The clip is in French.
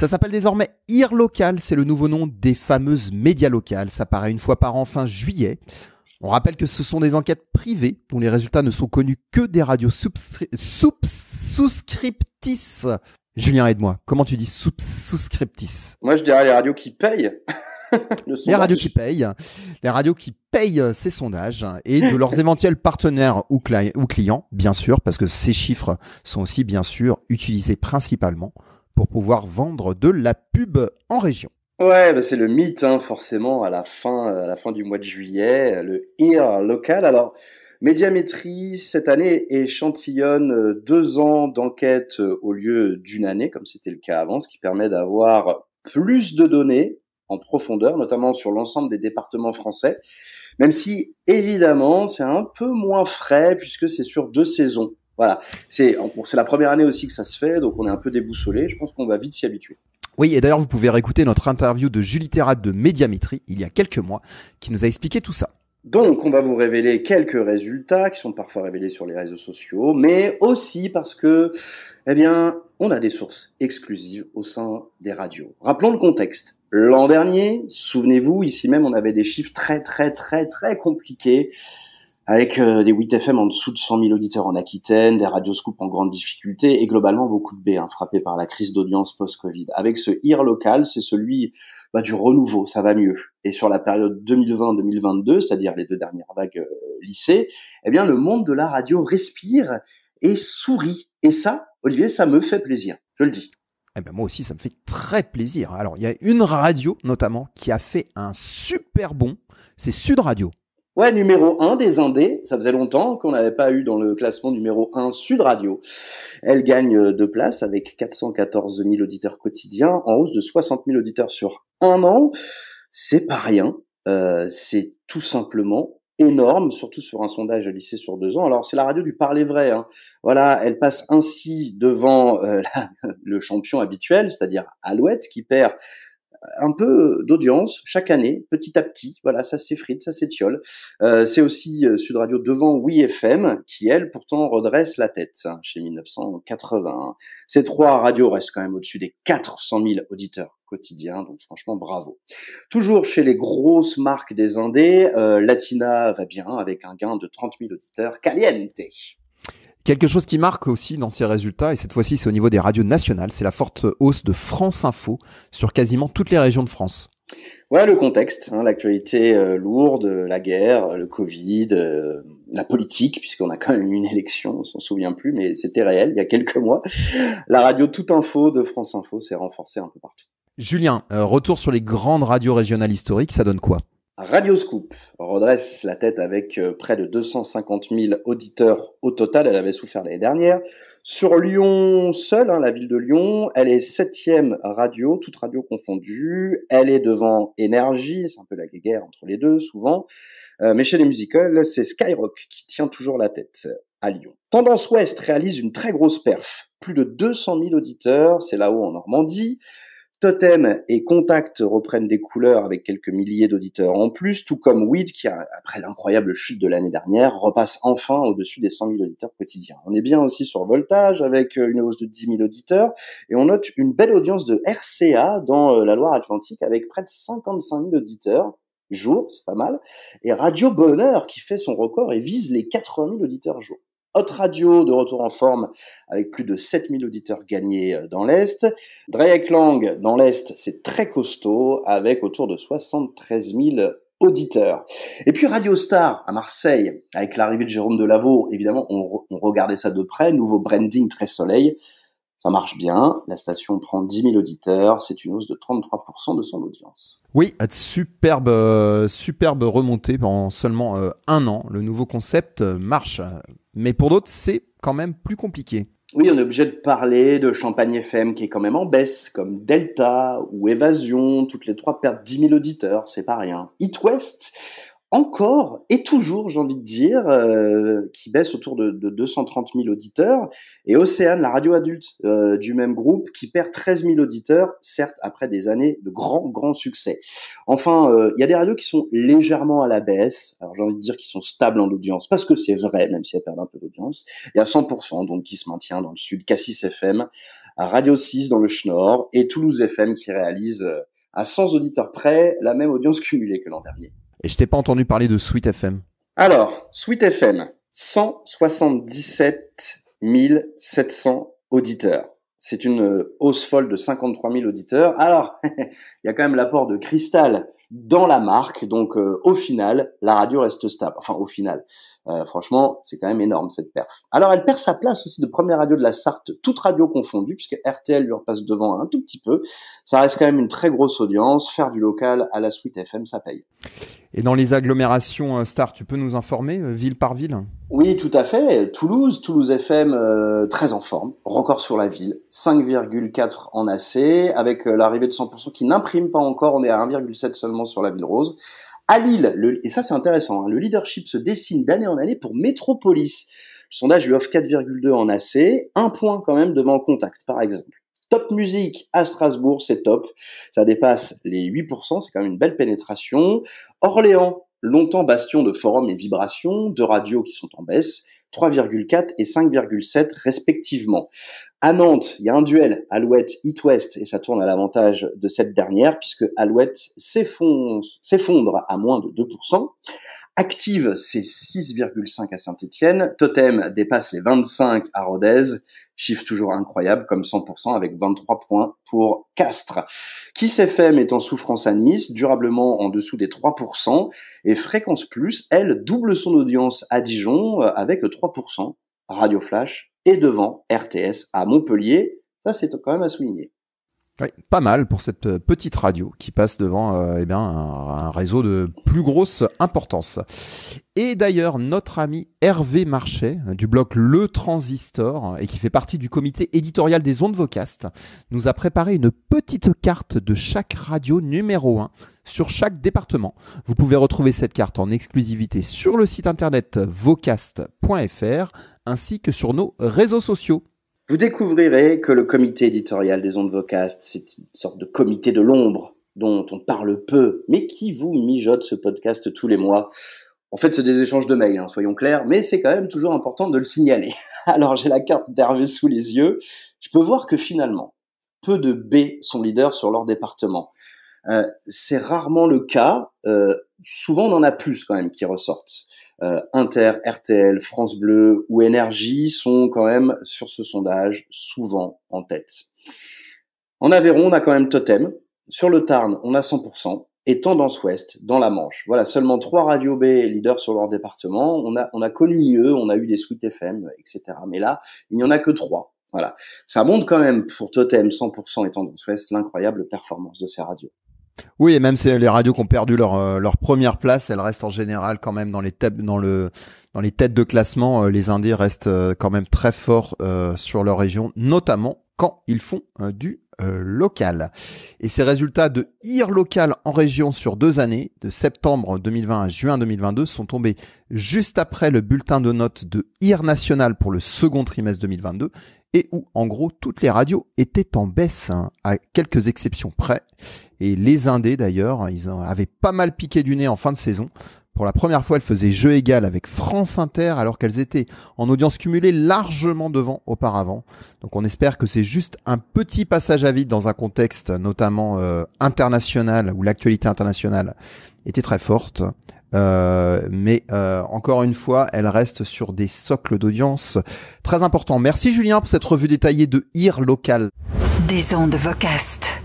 Ça s'appelle désormais IR Local, c'est le nouveau nom des fameuses médias locales. Ça paraît une fois par an fin juillet. On rappelle que ce sont des enquêtes privées dont les résultats ne sont connus que des radios souscriptices. Julien, aide-moi. Comment tu dis souscriptices? Moi, je dirais les radios qui payent. Les radios qui payent ces sondages et de leurs éventuels partenaires ou clients, bien sûr, parce que ces chiffres sont aussi, bien sûr, utilisés principalement pour pouvoir vendre de la pub en région. Ouais, c'est le mythe, hein, forcément, à la fin du mois de juillet, le IR local. Alors, Médiamétrie, cette année, échantillonne 2 ans d'enquête au lieu d'une année, comme c'était le cas avant, ce qui permet d'avoir plus de données en profondeur, notamment sur l'ensemble des départements français, même si, évidemment, c'est un peu moins frais puisque c'est sur 2 saisons. Voilà, c'est la première année aussi que ça se fait, donc on est un peu déboussolé. Je pense qu'on va vite s'y habituer. Oui, et d'ailleurs, vous pouvez réécouter notre interview de Julie Terrat de Médiamétrie, il y a quelques mois, qui nous a expliqué tout ça. Donc, on va vous révéler quelques résultats qui sont parfois révélés sur les réseaux sociaux, mais aussi parce que, on a des sources exclusives au sein des radios. Rappelons le contexte. L'an dernier, souvenez-vous, ici même, on avait des chiffres très, très, très, très compliqués, avec des 8 FM en dessous de 100 000 auditeurs en Aquitaine, des radioscoops en grande difficulté et globalement beaucoup de B, frappés par la crise d'audience post-Covid. Avec ce IR local, c'est celui du renouveau, ça va mieux. Et sur la période 2020-2022, c'est-à-dire les 2 dernières vagues lycée, le monde de la radio respire et sourit. Et ça, Olivier, ça me fait plaisir, je le dis. Moi aussi, ça me fait très plaisir. Alors, il y a une radio, notamment, qui a fait un super bond, c'est Sud Radio. Ouais, numéro 1 des Indés. Ça faisait longtemps qu'on n'avait pas eu dans le classement numéro 1 Sud Radio. Elle gagne 2 places avec 414 000 auditeurs quotidiens, en hausse de 60 000 auditeurs sur 1 an. C'est pas rien. C'est tout simplement énorme, surtout sur un sondage lycée sur 2 ans. Alors, c'est la radio du parler vrai. Voilà, elle passe ainsi devant le champion habituel, c'est-à-dire Alouette, qui perd un peu d'audience chaque année, petit à petit. Voilà, ça s'effrite, ça s'étiole. C'est aussi Sud Radio devant Oui FM, qui, elle, pourtant, redresse la tête, chez 1980. Ces 3 radios restent quand même au-dessus des 400 000 auditeurs quotidiens, donc franchement, bravo. Toujours chez les grosses marques des indés, Latina va bien, avec un gain de 30 000 auditeurs. Caliente! Quelque chose qui marque aussi dans ces résultats, et cette fois-ci c'est au niveau des radios nationales, c'est la forte hausse de France Info sur quasiment toutes les régions de France. Ouais, le contexte, l'actualité lourde, la guerre, le Covid, la politique, puisqu'on a quand même eu une élection, on s'en souvient plus, mais c'était réel il y a quelques mois. La radio Toute Info de France Info s'est renforcée un peu partout. Julien, retour sur les grandes radios régionales historiques, ça donne quoi ? Radioscoop redresse la tête avec près de 250 000 auditeurs au total. Elle avait souffert l'année dernière. Sur Lyon seule, la ville de Lyon, elle est 7e radio, toute radio confondue. Elle est devant Énergie, c'est un peu la guéguerre entre les deux souvent. Mais chez les musicals, c'est Skyrock qui tient toujours la tête à Lyon. Tendance Ouest réalise une très grosse perf. Plus de 200 000 auditeurs, c'est là-haut en Normandie. Totem et Contact reprennent des couleurs avec quelques milliers d'auditeurs en plus, tout comme Weed qui, après l'incroyable chute de l'année dernière, repasse enfin au-dessus des 100 000 auditeurs quotidiens. On est bien aussi sur Voltage avec une hausse de 10 000 auditeurs et on note une belle audience de RCA dans la Loire-Atlantique avec près de 55 000 auditeurs jour, c'est pas mal, et Radio Bonheur qui fait son record et vise les 80 000 auditeurs jour. Hot Radio de retour en forme avec plus de 7000 auditeurs gagnés dans l'Est. Dreieckland dans l'Est, c'est très costaud avec autour de 73 000 auditeurs. Et puis Radio Star à Marseille, avec l'arrivée de Jérôme Delaveau, évidemment, on regardait ça de près, nouveau branding très soleil. Ça marche bien, la station prend 10 000 auditeurs, c'est une hausse de 33% de son audience. Oui, superbe remontée en seulement 1 an. Le nouveau concept marche, mais pour d'autres, c'est quand même plus compliqué. Oui, on est obligé de parler de Champagne FM qui est quand même en baisse, comme Delta ou Évasion, toutes les 3 perdent 10 000 auditeurs, c'est pas rien. It West, encore et toujours, j'ai envie de dire, qui baisse autour de 230 000 auditeurs, et Océane, la radio adulte du même groupe, qui perd 13 000 auditeurs, certes après des années de grands succès. Enfin, il y a des radios qui sont légèrement à la baisse, alors j'ai envie de dire qu'ils sont stables en audience, parce que c'est vrai, même si elles perdent un peu d'audience. Il y a 100%, donc qui se maintient dans le sud, Cassis FM, Radio 6 dans le Schnorr, et Toulouse FM qui réalise à 100 auditeurs près la même audience cumulée que l'an dernier. Et je t'ai pas entendu parler de Sweet FM. Alors, Sweet FM, 177 700 auditeurs. C'est une hausse folle de 53 000 auditeurs. Alors, il y a quand même l'apport de Cristal dans la marque. Donc, au final, la radio reste stable. Enfin, au final, franchement, c'est quand même énorme cette perf. Alors, elle perd sa place aussi de première radio de la Sarthe, toute radio confondue, puisque RTL lui repasse devant un tout petit peu. Ça reste quand même une très grosse audience. Faire du local à la Sweet FM, ça paye. Et dans les agglomérations stars, tu peux nous informer, ville par ville ? Oui, tout à fait. Toulouse FM, très en forme, record sur la ville, 5,4 en AC, avec l'arrivée de 100% qui n'imprime pas encore, on est à 1,7 seulement sur la ville rose. À Lille, et ça c'est intéressant, le leadership se dessine d'année en année pour Métropolis. Le sondage lui offre 4,2 en AC, un point quand même devant Contact, par exemple. Top Music à Strasbourg, c'est top. Ça dépasse les 8%, c'est quand même une belle pénétration. Orléans, longtemps bastion de forums et vibrations, deux radios qui sont en baisse, 3,4 et 5,7 respectivement. À Nantes, il y a un duel Alouette-It West et ça tourne à l'avantage de cette dernière puisque Alouette s'effondre à moins de 2%. Active, c'est 6,5 à Saint-Étienne. Totem dépasse les 25 à Rodez. Chiffre toujours incroyable, comme 100% avec 23 points pour Castres. Kiss FM est en souffrance à Nice, durablement en dessous des 3%. Et Fréquence Plus, elle, double son audience à Dijon avec 3%. Radio Flash est devant RTS à Montpellier. Ça, c'est quand même à souligner. Oui, pas mal pour cette petite radio qui passe devant un réseau de plus grosse importance. Et d'ailleurs, notre ami Hervé Marchais du blog Le Transistor et qui fait partie du comité éditorial des Ondes Vocast nous a préparé une petite carte de chaque radio numéro 1 sur chaque département. Vous pouvez retrouver cette carte en exclusivité sur le site internet vocast.fr ainsi que sur nos réseaux sociaux. Vous découvrirez que le comité éditorial des Ondes Vocast, c'est une sorte de comité de l'ombre dont on parle peu, mais qui vous mijote ce podcast tous les mois. En fait, c'est des échanges de mails, soyons clairs, mais c'est quand même toujours important de le signaler. Alors, j'ai la carte d'Hervé sous les yeux. Je peux voir que finalement, peu de B sont leaders sur leur département. C'est rarement le cas. Souvent, on en a plus quand même qui ressortent. Inter, RTL, France Bleu ou Énergie sont quand même sur ce sondage souvent en tête. En Aveyron, on a quand même Totem. Sur le Tarn, on a 100%. Et Tendance Ouest dans la Manche. Voilà, seulement 3 radios B leaders sur leur département. On a connu mieux, on a eu des Sweet FM, etc. Mais là, il n'y en a que 3. Voilà. Ça montre quand même pour Totem 100% et Tendance Ouest l'incroyable performance de ces radios. Oui, et même les radios qui ont perdu leur première place, elles restent en général quand même dans les têtes de classement. Les indés restent quand même très forts sur leur région, notamment quand ils font du local. Et ces résultats de IR local en région sur 2 années, de septembre 2020 à juin 2022, sont tombés juste après le bulletin de notes de IR national pour le second trimestre 2022 et où, en gros, toutes les radios étaient en baisse, à quelques exceptions près. Et les indés, d'ailleurs, ils avaient pas mal piqué du nez en fin de saison. Pour la première fois, elles faisaient jeu égal avec France Inter, alors qu'elles étaient en audience cumulée largement devant auparavant. Donc on espère que c'est juste un petit passage à vide dans un contexte notamment international, où l'actualité internationale était très forte. Mais encore une fois, elle reste sur des socles d'audience très importants. Merci Julien pour cette revue détaillée de IR local. Des Ondes Vocast.